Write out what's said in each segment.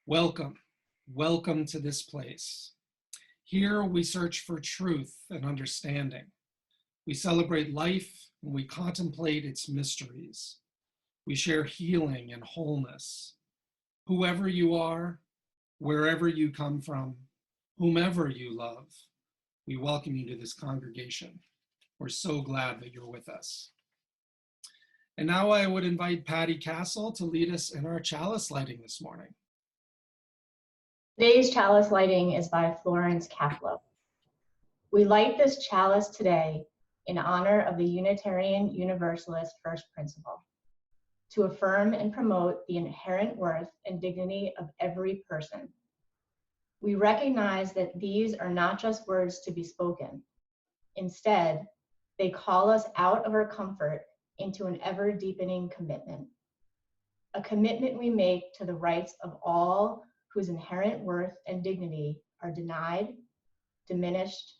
Welcome, welcome to this place. Here we search for truth and understanding. We celebrate life and we contemplate its mysteries. We share healing and wholeness. Whoever you are, wherever you come from, whomever you love, we welcome you to this congregation. We're so glad that you're with us. And now I would invite Patty Castle to lead us in our chalice lighting this morning. Today's chalice lighting is by Florence Kaplow. We light this chalice today in honor of the Unitarian Universalist first principle, to affirm and promote the inherent worth and dignity of every person. We recognize that these are not just words to be spoken. Instead, they call us out of our comfort into an ever-deepening commitment, a commitment we make to the rights of all whose inherent worth and dignity are denied, diminished,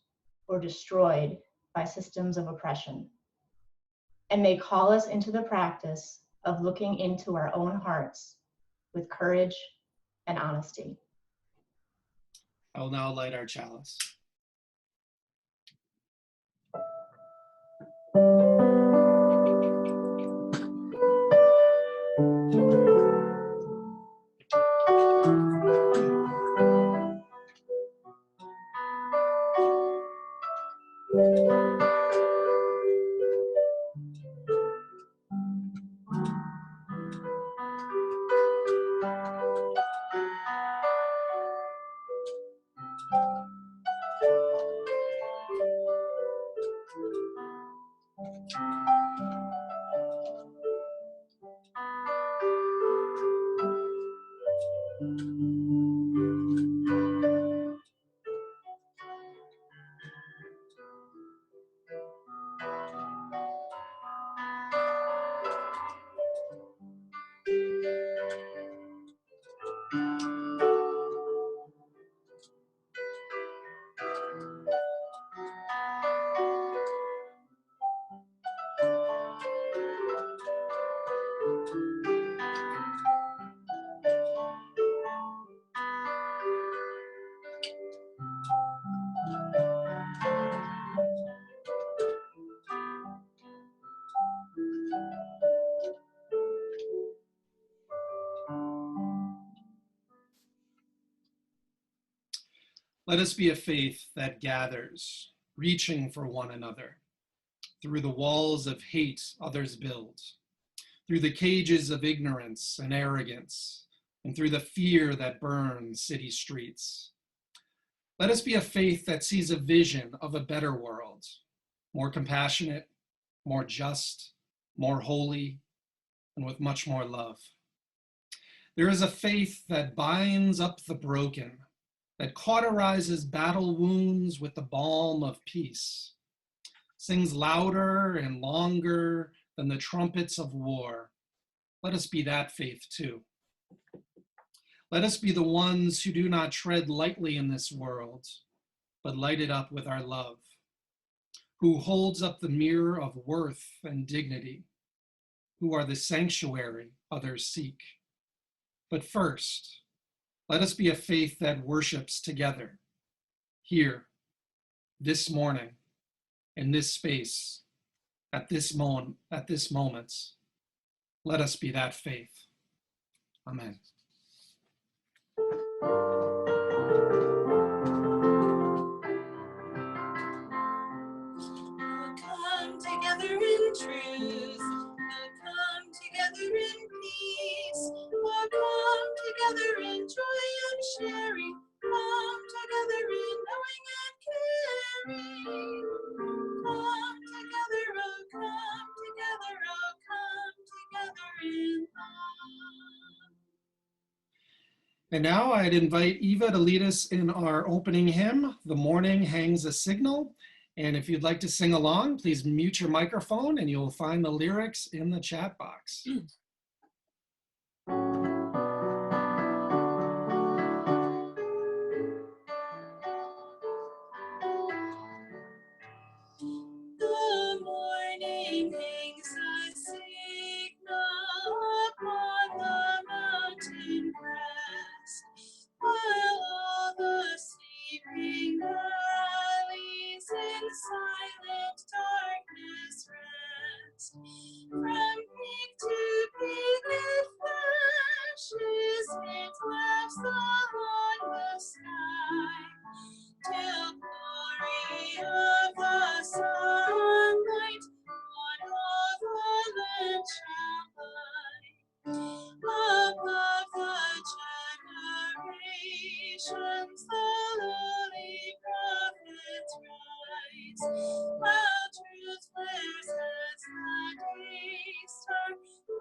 or destroyed by systems of oppression. And they call us into the practice of looking into our own hearts with courage and honesty. I will now light our chalice. Let us be a faith that gathers, reaching for one another, through the walls of hate others build, through the cages of ignorance and arrogance, and through the fear that burns city streets. Let us be a faith that sees a vision of a better world, more compassionate, more just, more holy, and with much more love. There is a faith that binds up the broken, that cauterizes battle wounds with the balm of peace, sings louder and longer than the trumpets of war. Let us be that faith too. Let us be the ones who do not tread lightly in this world, but light it up with our love, who holds up the mirror of worth and dignity, who are the sanctuary others seek. But first, let us be a faith that worships together, here, this morning, in this space, at this moment. Let us be that faith. Amen. Come together in truth, come together in peace, come together in joy and sharing, come together in knowing and caring. Come together, oh come together in love. And now I'd invite Eva to lead us in our opening hymn, The Morning Hangs a Signal. And if you'd like to sing along, please mute your microphone and you'll find the lyrics in the chat box. The morning hangs a signal upon the mountain crest. it laughs along the sky, till glory of the sunlight on all the land shall lie. Above the generations, the lowly prophets rise, while truth flares as the day star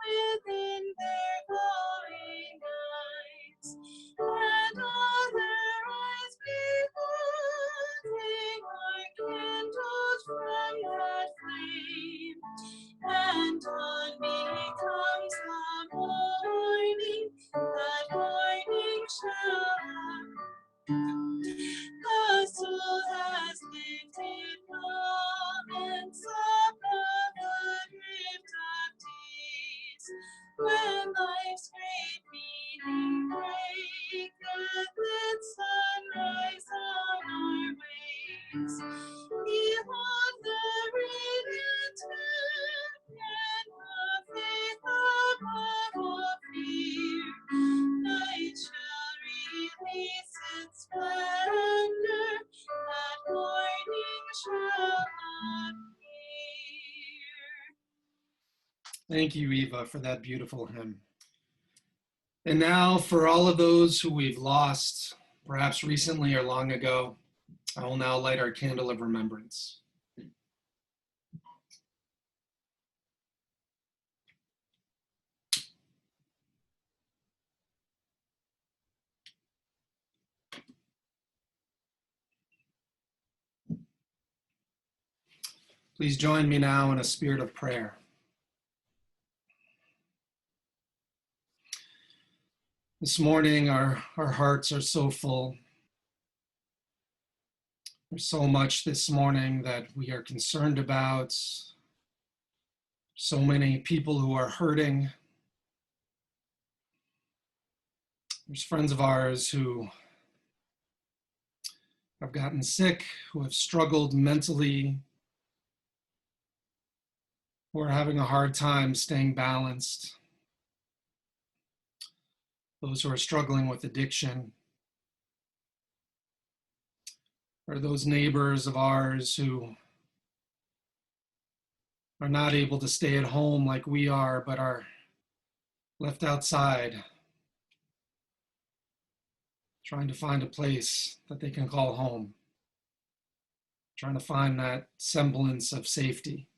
within their glowing eyes. And all their eyes beholding are kindled from that flame, and on becomes the morning, that morning shall the soul has lifted moments above the drift of days, when life's great meaning breaketh with sunrise on our ways. Behold the radiant champion of faith above all fear. Night shall release its splendor, that morning shall appear. Thank you, Eva, for that beautiful hymn. And now, for all of those who we've lost, perhaps recently or long ago, I will now light our candle of remembrance. Please join me now in a spirit of prayer. This morning, our hearts are so full. There's so much this morning that we are concerned about. So many people who are hurting. There's friends of ours who have gotten sick, who have struggled mentally, who are having a hard time staying balanced. Those who are struggling with addiction. Or those neighbors of ours who are not able to stay at home like we are, but are left outside, trying to find a place that they can call home, trying to find that semblance of safety.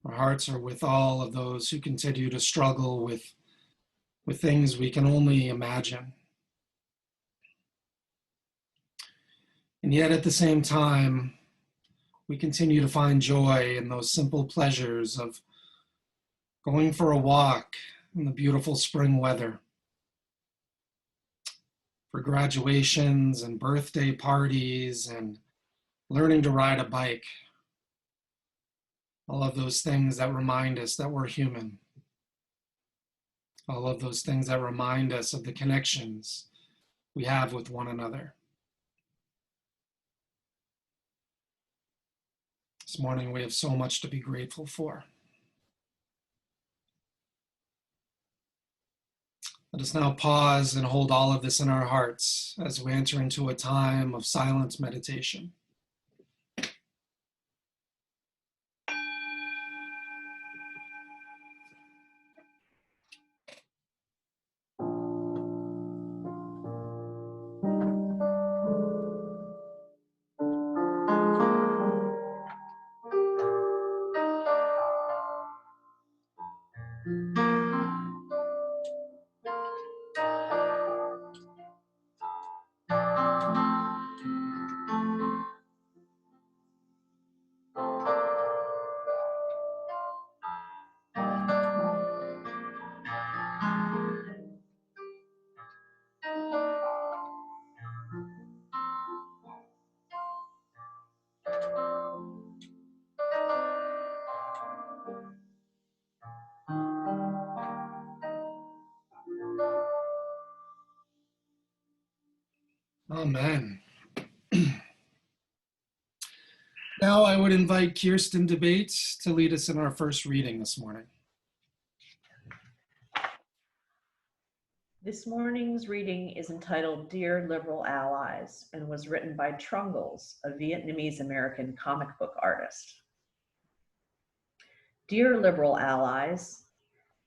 Our hearts are with all of those who continue to struggle with things we can only imagine. And yet at the same time, we continue to find joy in those simple pleasures of going for a walk in the beautiful spring weather, for graduations and birthday parties and learning to ride a bike. All of those things that remind us that we're human. All of those things that remind us of the connections we have with one another. This morning we have so much to be grateful for. Let us now pause and hold all of this in our hearts as we enter into a time of silent meditation. Amen. Now I would invite Kirsten DeBate to lead us in our first reading this morning. This morning's reading is entitled Dear Liberal Allies and was written by Trungles, a Vietnamese-American comic book artist. Dear Liberal Allies,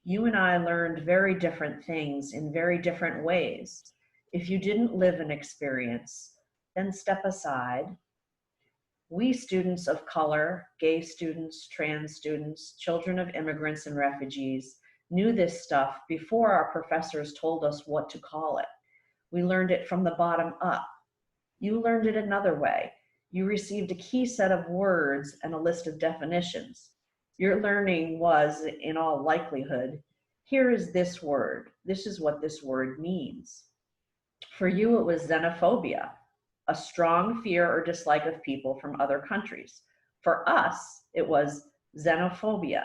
you and I learned very different things in very different ways. If you didn't live an experience, then step aside. We students of color, gay students, trans students, children of immigrants and refugees, knew this stuff before our professors told us what to call it. We learned it from the bottom up. You learned it another way. You received a key set of words and a list of definitions. Your learning was, in all likelihood, here is this word. This is what this word means. For you, it was xenophobia, a strong fear or dislike of people from other countries. For us, it was xenophobia,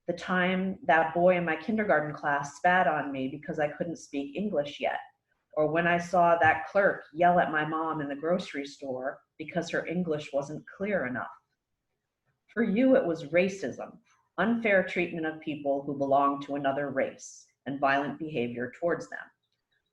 the time that boy in my kindergarten class spat on me because I couldn't speak English yet, or when I saw that clerk yell at my mom in the grocery store because her English wasn't clear enough. For you, it was racism, unfair treatment of people who belong to another race, and violent behavior towards them.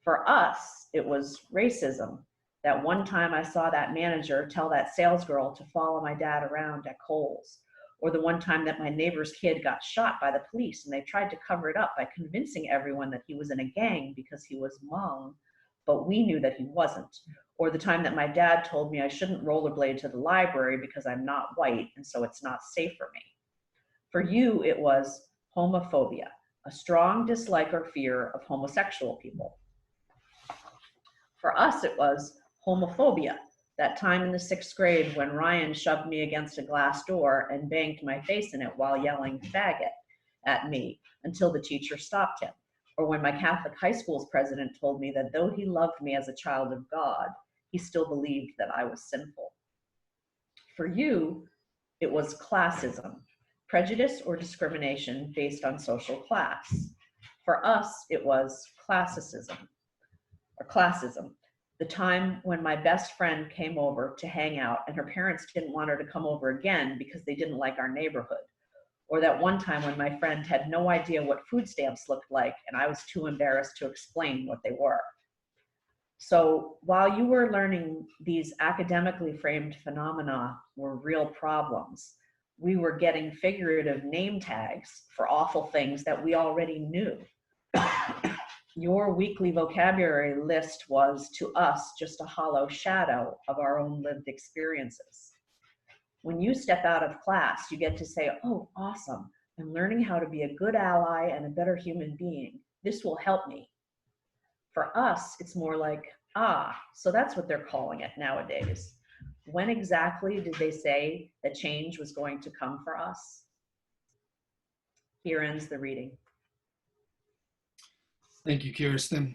For us, it was racism. That one time I saw that manager tell that sales girl to follow my dad around at Kohl's, or the one time that my neighbor's kid got shot by the police and they tried to cover it up by convincing everyone that he was in a gang because he was Hmong, but we knew that he wasn't. Or the time that my dad told me I shouldn't rollerblade to the library because I'm not white and so it's not safe for me. For you, it was homophobia, a strong dislike or fear of homosexual people. For us, it was homophobia, that time in the 6th grade when Ryan shoved me against a glass door and banged my face in it while yelling faggot at me until the teacher stopped him. Or when my Catholic high school's president told me that though he loved me as a child of God, he still believed that I was sinful. For you, it was classism, prejudice or discrimination based on social class. For us, it was classism, the time when my best friend came over to hang out and her parents didn't want her to come over again because they didn't like our neighborhood. Or that one time when my friend had no idea what food stamps looked like and I was too embarrassed to explain what they were. So while you were learning these academically framed phenomena were real problems, we were getting figurative name tags for awful things that we already knew. Your weekly vocabulary list was, to us, just a hollow shadow of our own lived experiences. When you step out of class, you get to say, oh, awesome, I'm learning how to be a good ally and a better human being. This will help me. For us, it's more like, so that's what they're calling it nowadays. When exactly did they say that change was going to come for us? Here ends the reading. Thank you, Kirsten.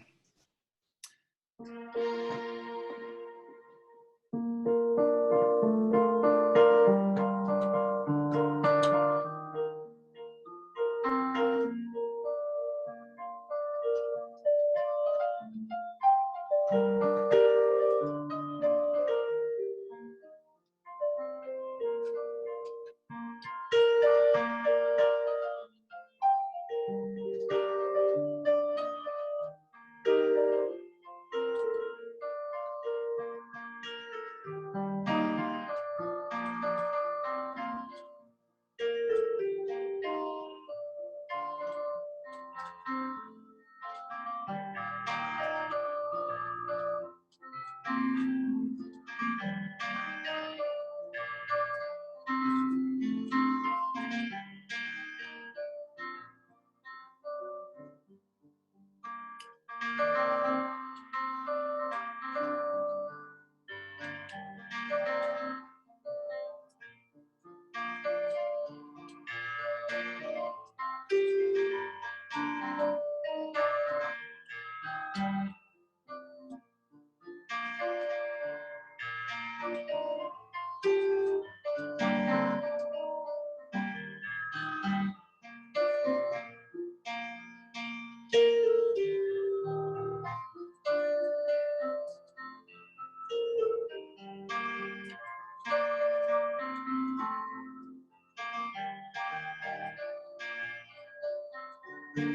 Well,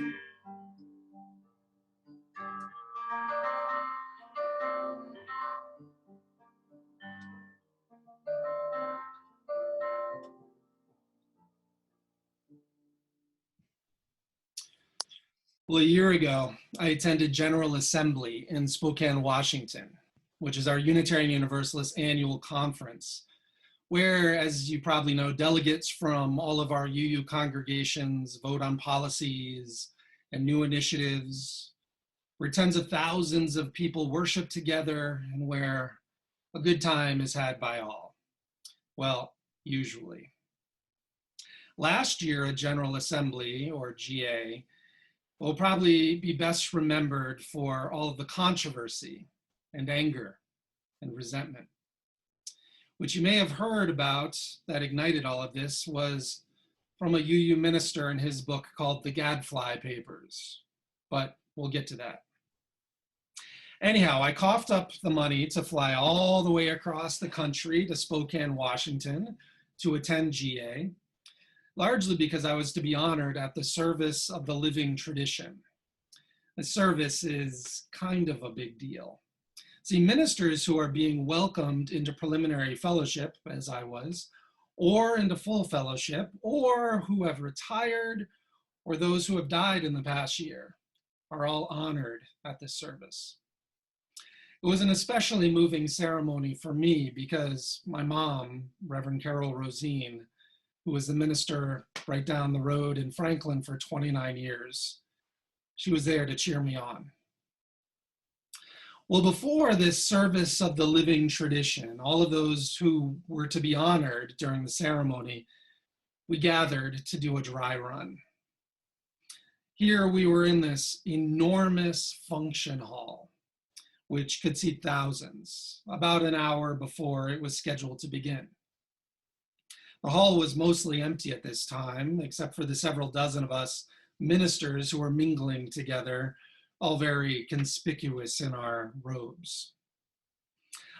a year ago, I attended General Assembly in Spokane, Washington, which is our Unitarian Universalist annual conference, where, as you probably know, delegates from all of our UU congregations vote on policies and new initiatives, where tens of thousands of people worship together, and where a good time is had by all. Well, usually. Last year at General Assembly, or GA, will probably be best remembered for all of the controversy and anger and resentment. Which you may have heard about that ignited all of this was from a UU minister in his book called The Gadfly Papers, but we'll get to that. Anyhow, I coughed up the money to fly all the way across the country to Spokane, Washington to attend GA, largely because I was to be honored at the Service of the Living Tradition. The service is kind of a big deal. See, ministers who are being welcomed into preliminary fellowship, as I was, or into full fellowship, or who have retired, or those who have died in the past year, are all honored at this service. It was an especially moving ceremony for me because my mom, Reverend Carol Rosine, who was the minister right down the road in Franklin for 29 years, she was there to cheer me on. Well, before this service of the living tradition, all of those who were to be honored during the ceremony, we gathered to do a dry run. Here we were in this enormous function hall, which could seat thousands, about an hour before it was scheduled to begin. The hall was mostly empty at this time, except for the several dozen of us ministers who were mingling together, all very conspicuous in our robes.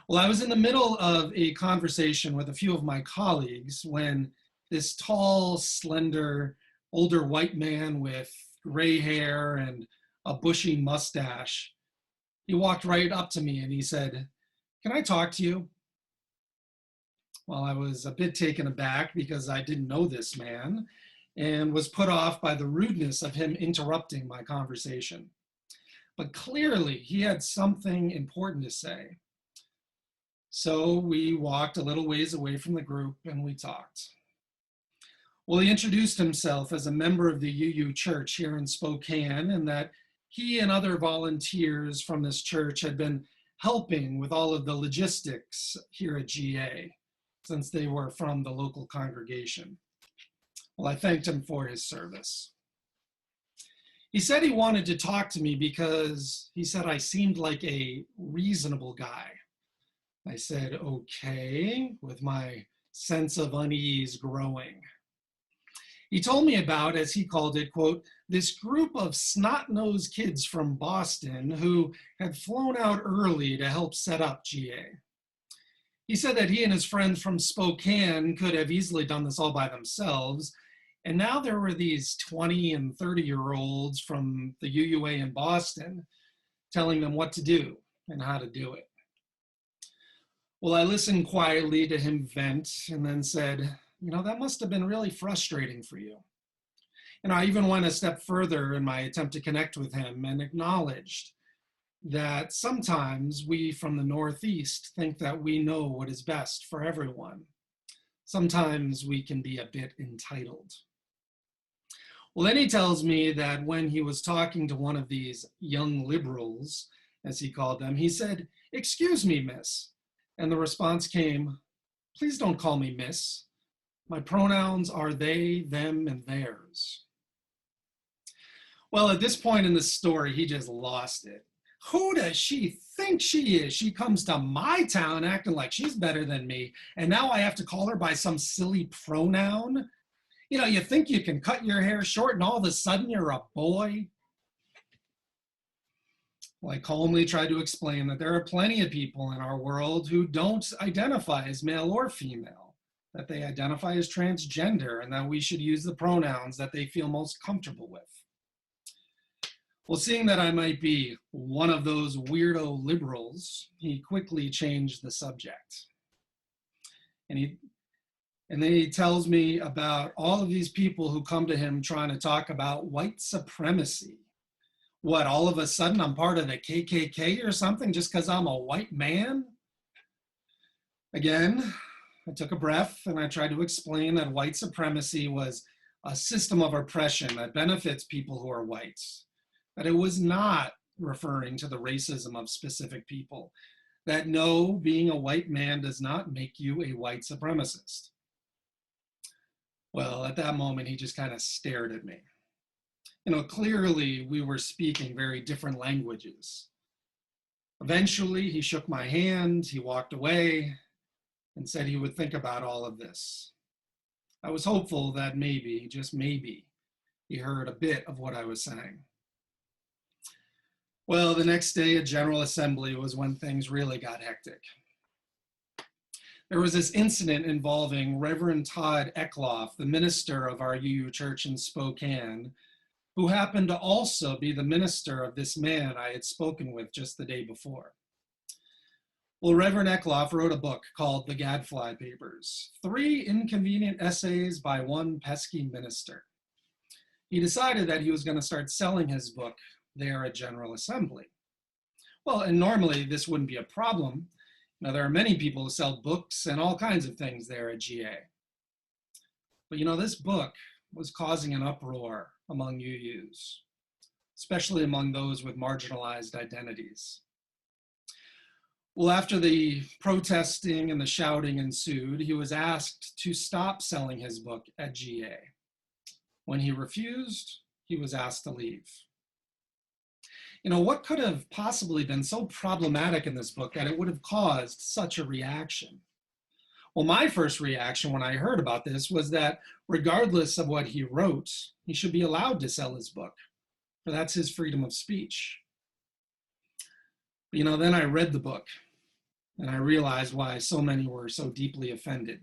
Well, I was in the middle of a conversation with a few of my colleagues when this tall, slender, older white man with gray hair and a bushy mustache, he walked right up to me and he said, "Can I talk to you?" Well, I was a bit taken aback because I didn't know this man and was put off by the rudeness of him interrupting my conversation. But clearly he had something important to say. So we walked a little ways away from the group and we talked. Well, he introduced himself as a member of the UU Church here in Spokane, and that he and other volunteers from this church had been helping with all of the logistics here at GA, since they were from the local congregation. Well, I thanked him for his service. He said he wanted to talk to me because he said I seemed like a reasonable guy. I said, okay, with my sense of unease growing. He told me about, as he called it, quote, this group of snot-nosed kids from Boston who had flown out early to help set up GA. He said that he and his friends from Spokane could have easily done this all by themselves, and now there were these 20 and 30-year-olds from the UUA in Boston telling them what to do and how to do it. Well, I listened quietly to him vent and then said, you know, that must have been really frustrating for you. And I even went a step further in my attempt to connect with him and acknowledged that sometimes we from the Northeast think that we know what is best for everyone. Sometimes we can be a bit entitled. Well, then he tells me that when he was talking to one of these young liberals, as he called them, he said, "Excuse me, miss." And the response came, "Please don't call me miss. My pronouns are they, them, and theirs." Well, at this point in the story, he just lost it. Who does she think she is? She comes to my town acting like she's better than me, and now I have to call her by some silly pronoun? You know, you think you can cut your hair short and all of a sudden you're a boy? Well, I calmly tried to explain that there are plenty of people in our world who don't identify as male or female, that they identify as transgender, and that we should use the pronouns that they feel most comfortable with. Well, seeing that I might be one of those weirdo liberals, he quickly changed the subject. And then he tells me about all of these people who come to him trying to talk about white supremacy. What, all of a sudden I'm part of the KKK or something just because I'm a white man? Again, I took a breath and I tried to explain that white supremacy was a system of oppression that benefits people who are white, that it was not referring to the racism of specific people, that no, being a white man does not make you a white supremacist. Well, at that moment, he just kind of stared at me. You know, clearly we were speaking very different languages. Eventually, he shook my hand, he walked away, and said he would think about all of this. I was hopeful that maybe, just maybe, he heard a bit of what I was saying. Well, the next day at General Assembly was when things really got hectic. There was this incident involving Reverend Todd Eckloff, the minister of our UU church in Spokane, who happened to also be the minister of this man I had spoken with just the day before. Well, Reverend Eckloff wrote a book called The Gadfly Papers, 3 inconvenient essays by one pesky minister. He decided that he was going to start selling his book there at General Assembly. Well, and normally this wouldn't be a problem. Now, there are many people who sell books and all kinds of things there at GA. But you know, this book was causing an uproar among UUs, especially among those with marginalized identities. Well, after the protesting and the shouting ensued, he was asked to stop selling his book at GA. When he refused, he was asked to leave. You know, what could have possibly been so problematic in this book that it would have caused such a reaction? Well, my first reaction when I heard about this was that regardless of what he wrote, he should be allowed to sell his book, for that's his freedom of speech. But, you know, then I read the book and I realized why so many were so deeply offended.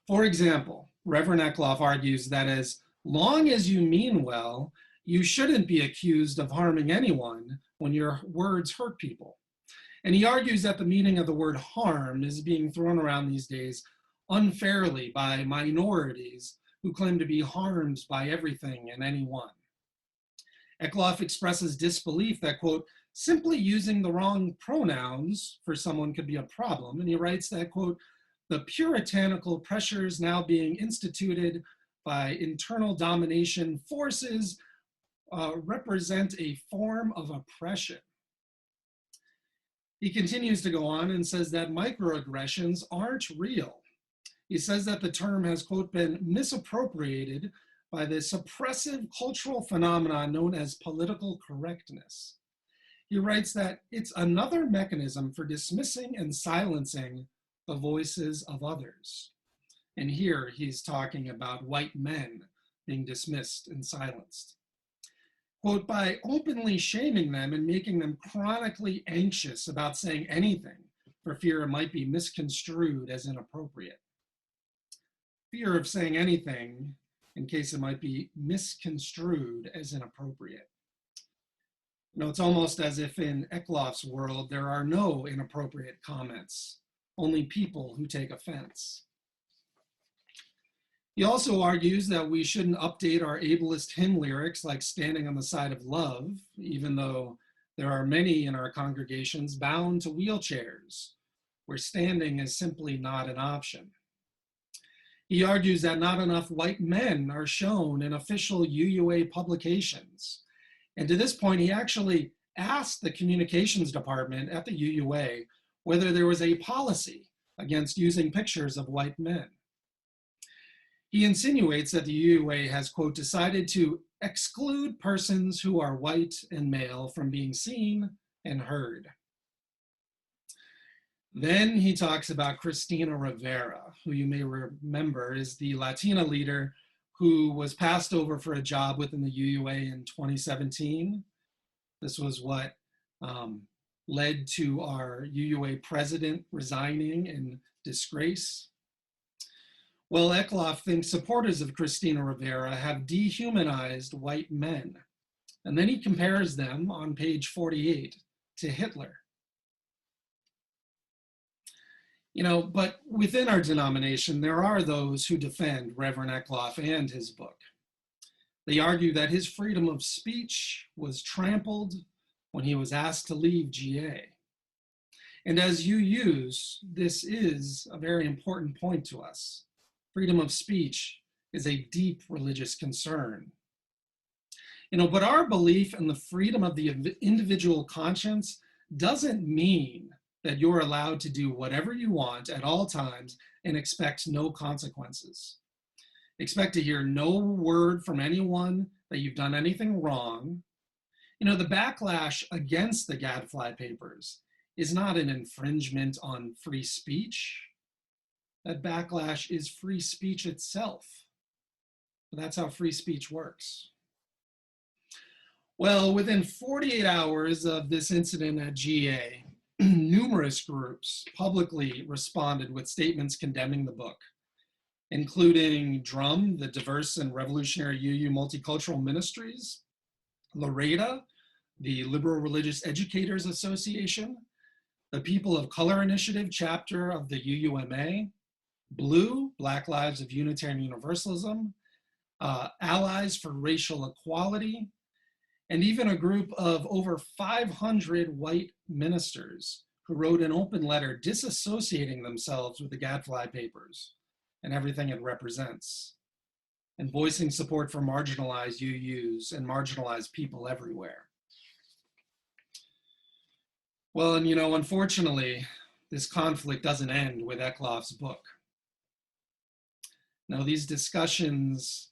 For example, Reverend Eckloff argues that as long as you mean well, you shouldn't be accused of harming anyone when your words hurt people. And he argues that the meaning of the word harm is being thrown around these days unfairly by minorities who claim to be harmed by everything and anyone. Eckloff expresses disbelief that, quote, simply using the wrong pronouns for someone could be a problem. And he writes that, quote, the puritanical pressures now being instituted by internal domination forces represent a form of oppression. He continues to go on and says that microaggressions aren't real. He says that the term has, quote, been misappropriated by the suppressive cultural phenomenon known as political correctness. He writes that it's another mechanism for dismissing and silencing the voices of others. And here he's talking about white men being dismissed and silenced. Quote, by openly shaming them and making them chronically anxious about saying anything for fear it might be misconstrued as inappropriate. Fear of saying anything in case it might be misconstrued as inappropriate. You know, it's almost as if in Eckloff's world, there are no inappropriate comments, only people who take offense. He also argues that we shouldn't update our ableist hymn lyrics like Standing on the Side of Love, even though there are many in our congregations bound to wheelchairs, where standing is simply not an option. He argues that not enough white men are shown in official UUA publications. And to this point, he actually asked the communications department at the UUA whether there was a policy against using pictures of white men. He insinuates that the UUA has, quote, decided to exclude persons who are white and male from being seen and heard. Then he talks about Cristina Rivera, who you may remember is the Latina leader who was passed over for a job within the UUA in 2017. This was what led to our UUA president resigning in disgrace. Well, Eckloff thinks supporters of Cristina Rivera have dehumanized white men. And then he compares them on page 48 to Hitler. But within our denomination, there are those who defend Reverend Eckloff and his book. They argue that his freedom of speech was trampled when he was asked to leave GA. And as UUs, this is a very important point to us. Freedom of speech is a deep religious concern. But our belief in the freedom of the individual conscience doesn't mean that you're allowed to do whatever you want at all times and expect no consequences. Expect to hear no word from anyone that you've done anything wrong. The backlash against the Gadfly Papers is not an infringement on free speech. That backlash is free speech itself. That's how free speech works. Well, within 48 hours of this incident at GA, numerous groups publicly responded with statements condemning the book, including DRUM, the Diverse and Revolutionary UU Multicultural Ministries, LREDA, the Liberal Religious Educators Association, the People of Color Initiative chapter of the UUMA, BLUE, Black Lives of Unitarian Universalism, Allies for Racial Equality, and even a group of over 500 white ministers who wrote an open letter disassociating themselves with the Gadfly Papers and everything it represents, and voicing support for marginalized UUs and marginalized people everywhere. Well, and unfortunately, this conflict doesn't end with Eckloff's book. Now, these discussions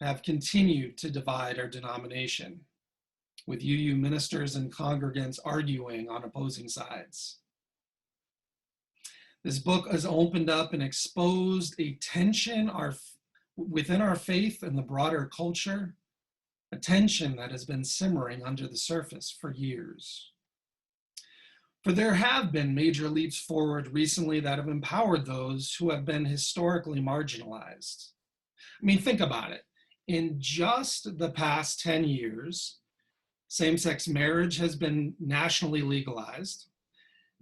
have continued to divide our denomination, with UU ministers and congregants arguing on opposing sides. This book has opened up and exposed a tension within our faith and the broader culture, a tension that has been simmering under the surface for years. For there have been major leaps forward recently that have empowered those who have been historically marginalized. Think about it. In just the past 10 years, same-sex marriage has been nationally legalized.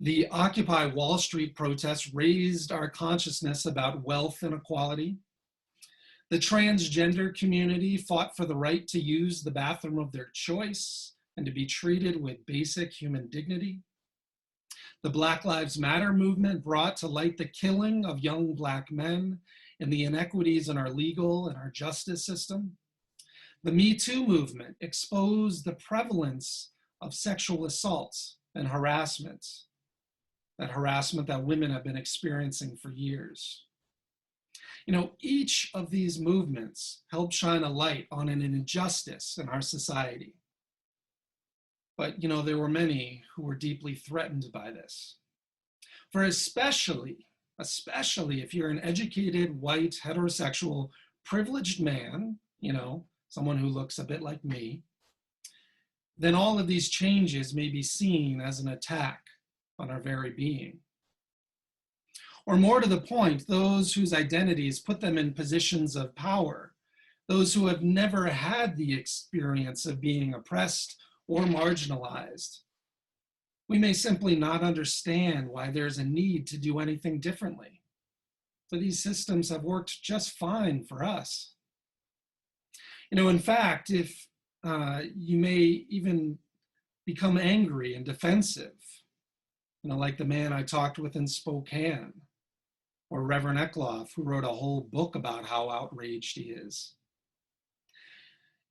The Occupy Wall Street protests raised our consciousness about wealth inequality. The transgender community fought for the right to use the bathroom of their choice and to be treated with basic human dignity. The Black Lives Matter movement brought to light the killing of young Black men and the inequities in our legal and our justice system. The Me Too movement exposed the prevalence of sexual assault and harassment, that women have been experiencing for years. Each of these movements helped shine a light on an injustice in our society. But, there were many who were deeply threatened by this. For especially if you're an educated, white, heterosexual, privileged man, someone who looks a bit like me, then all of these changes may be seen as an attack on our very being. Or more to the point, those whose identities put them in positions of power, those who have never had the experience of being oppressed or marginalized. We may simply not understand why there's a need to do anything differently, for these systems have worked just fine for us. In fact, if you may even become angry and defensive, like the man I talked with in Spokane, or Reverend Eckloff, who wrote a whole book about how outraged he is.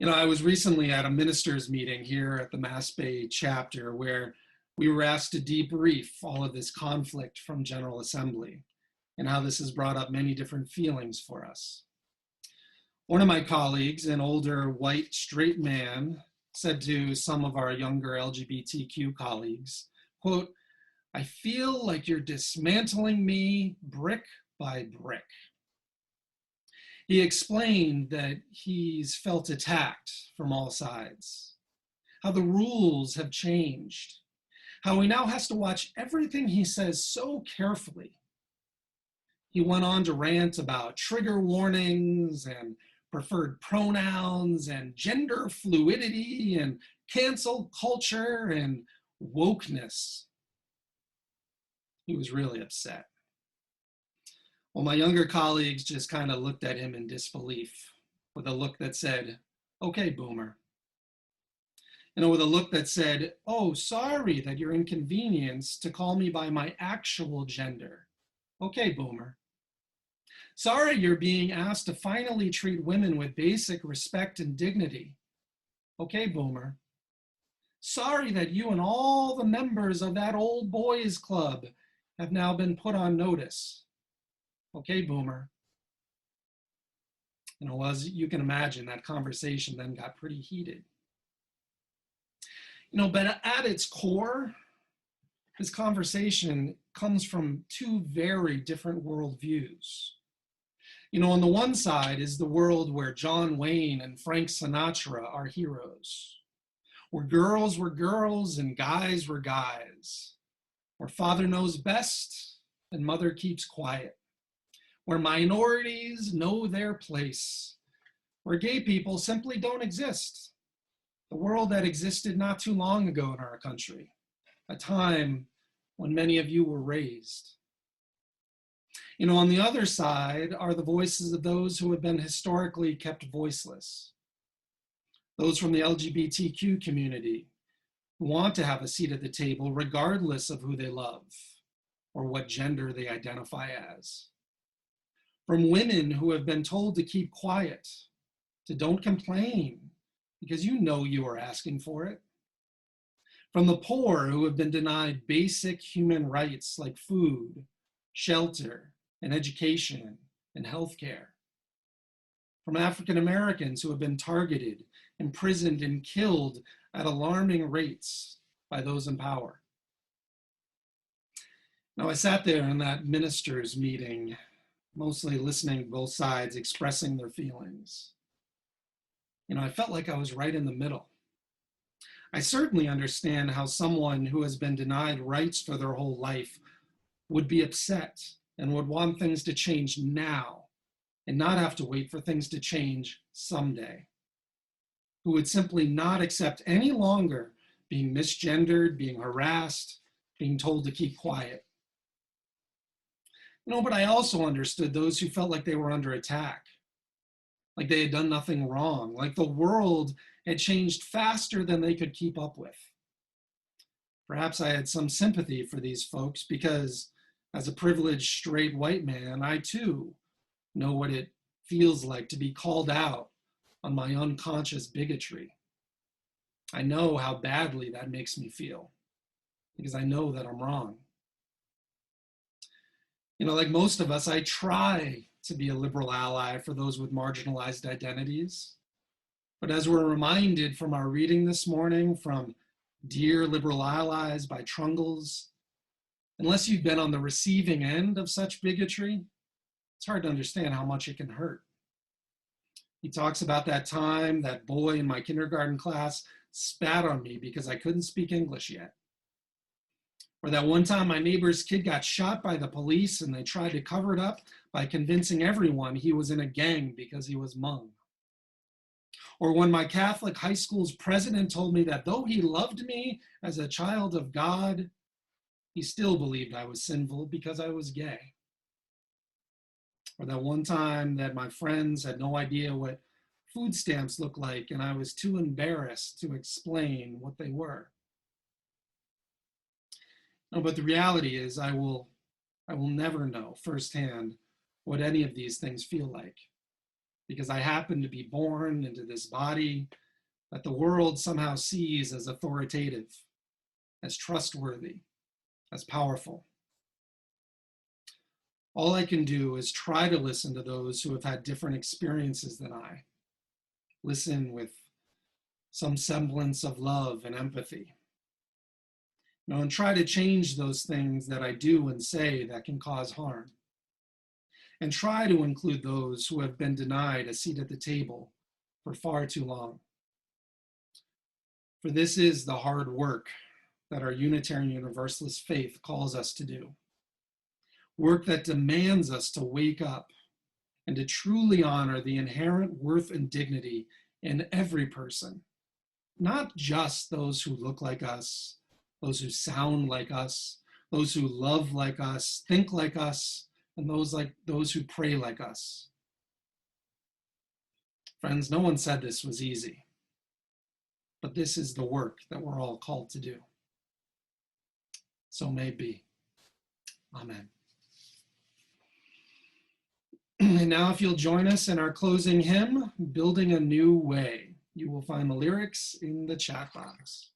I was recently at a ministers' meeting here at the Mass Bay chapter where we were asked to debrief all of this conflict from General Assembly and how this has brought up many different feelings for us. One of my colleagues, an older white straight man, said to some of our younger LGBTQ colleagues, quote, "I feel like you're dismantling me brick by brick." He explained that he's felt attacked from all sides, how the rules have changed, how he now has to watch everything he says so carefully. He went on to rant about trigger warnings and preferred pronouns and gender fluidity and cancel culture and wokeness. He was really upset. Well, my younger colleagues just kind of looked at him in disbelief with a look that said, "Okay, boomer." With a look that said, "Oh, sorry that you're inconvenienced to call me by my actual gender. Okay, boomer. Sorry you're being asked to finally treat women with basic respect and dignity. Okay, boomer. Sorry that you and all the members of that old boys club have now been put on notice. Okay, boomer." As you can imagine, that conversation then got pretty heated. But at its core, this conversation comes from two very different worldviews. On the one side is the world where John Wayne and Frank Sinatra are heroes, where girls were girls and guys were guys, where father knows best and mother keeps quiet, where minorities know their place, where gay people simply don't exist. The world that existed not too long ago in our country, a time when many of you were raised. On the other side are the voices of those who have been historically kept voiceless. Those from the LGBTQ community who want to have a seat at the table regardless of who they love or what gender they identify as. From women who have been told to keep quiet, to don't complain, because you are asking for it. From the poor who have been denied basic human rights like food, shelter, and education and healthcare. From African Americans who have been targeted, imprisoned, and killed at alarming rates by those in power. Now, I sat there in that ministers' meeting, mostly listening to both sides expressing their feelings. I felt like I was right in the middle. I certainly understand how someone who has been denied rights for their whole life would be upset and would want things to change now and not have to wait for things to change someday. Who would simply not accept any longer being misgendered, being harassed, being told to keep quiet. But I also understood those who felt like they were under attack, like they had done nothing wrong, like the world had changed faster than they could keep up with. Perhaps I had some sympathy for these folks because as a privileged straight white man, I too know what it feels like to be called out on my unconscious bigotry. I know how badly that makes me feel because I know that I'm wrong. Like most of us, I try to be a liberal ally for those with marginalized identities. But as we're reminded from our reading this morning from Dear Liberal Allies by Trungles, unless you've been on the receiving end of such bigotry, it's hard to understand how much it can hurt. He talks about that time that boy in my kindergarten class spat on me because I couldn't speak English yet. Or that one time my neighbor's kid got shot by the police and they tried to cover it up by convincing everyone he was in a gang because he was Hmong. Or when my Catholic high school's president told me that though he loved me as a child of God, he still believed I was sinful because I was gay. Or that one time that my friends had no idea what food stamps looked like and I was too embarrassed to explain what they were. No, but the reality is I will never know firsthand what any of these things feel like because I happen to be born into this body that the world somehow sees as authoritative, as trustworthy, as powerful. All I can do is try to listen to those who have had different experiences than I. Listen with some semblance of love and empathy. And try to change those things that I do and say that can cause harm. And try to include those who have been denied a seat at the table for far too long. For this is the hard work that our Unitarian Universalist faith calls us to do. Work that demands us to wake up and to truly honor the inherent worth and dignity in every person, not just those who look like us, those who sound like us, those who love like us, think like us, and those who pray like us. Friends, no one said this was easy, but this is the work that we're all called to do. So may it be. Amen. And now if you'll join us in our closing hymn, Building a New Way. You will find the lyrics in the chat box.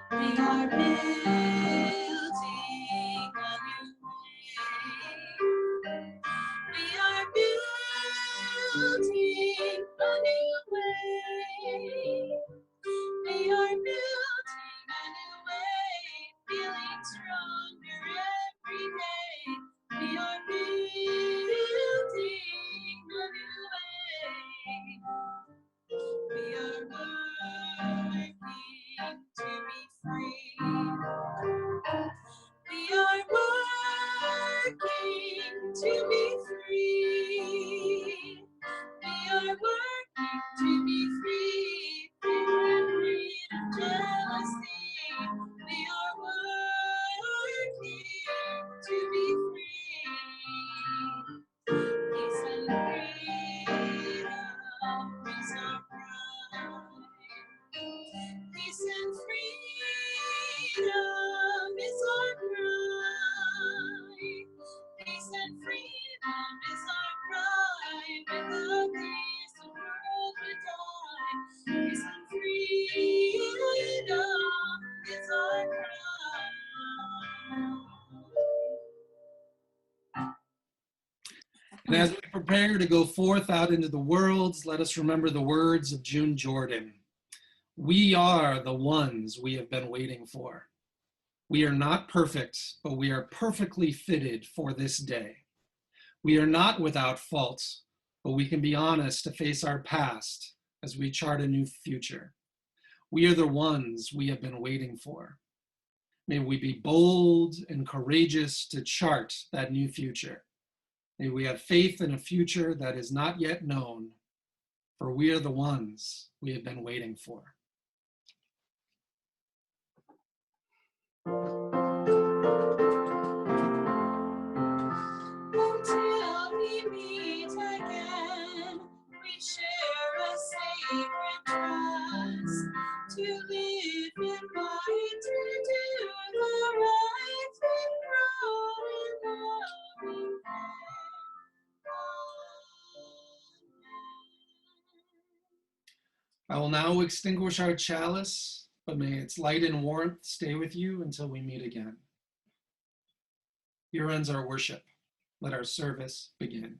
We are building a new way. We are building a new way. We are building a new way, feeling stronger every day. We are building a new way. We are working to be free. We are working to be free. We are working to be free. Fear and greed and jealousy. We are working to be free. Peace and freedom is our pride. Peace and freedom is our pride. Peace and freedom is our pride. Without peace, the world would die. Peace and freedom is our pride. And as we prepare to go forth out into the world, let us remember the words of June Jordan. We are the ones we have been waiting for. We are not perfect, but we are perfectly fitted for this day. We are not without fault, but we can be honest to face our past as we chart a new future. We are the ones we have been waiting for. May we be bold and courageous to chart that new future. May we have faith in a future that is not yet known, for we are the ones we have been waiting for. Until we meet again, we share a sacred trust to live in light, to do the right thing, grow in loving I will now extinguish our chalice, but may its light and warmth stay with you until we meet again. Here ends our worship. Let our service begin.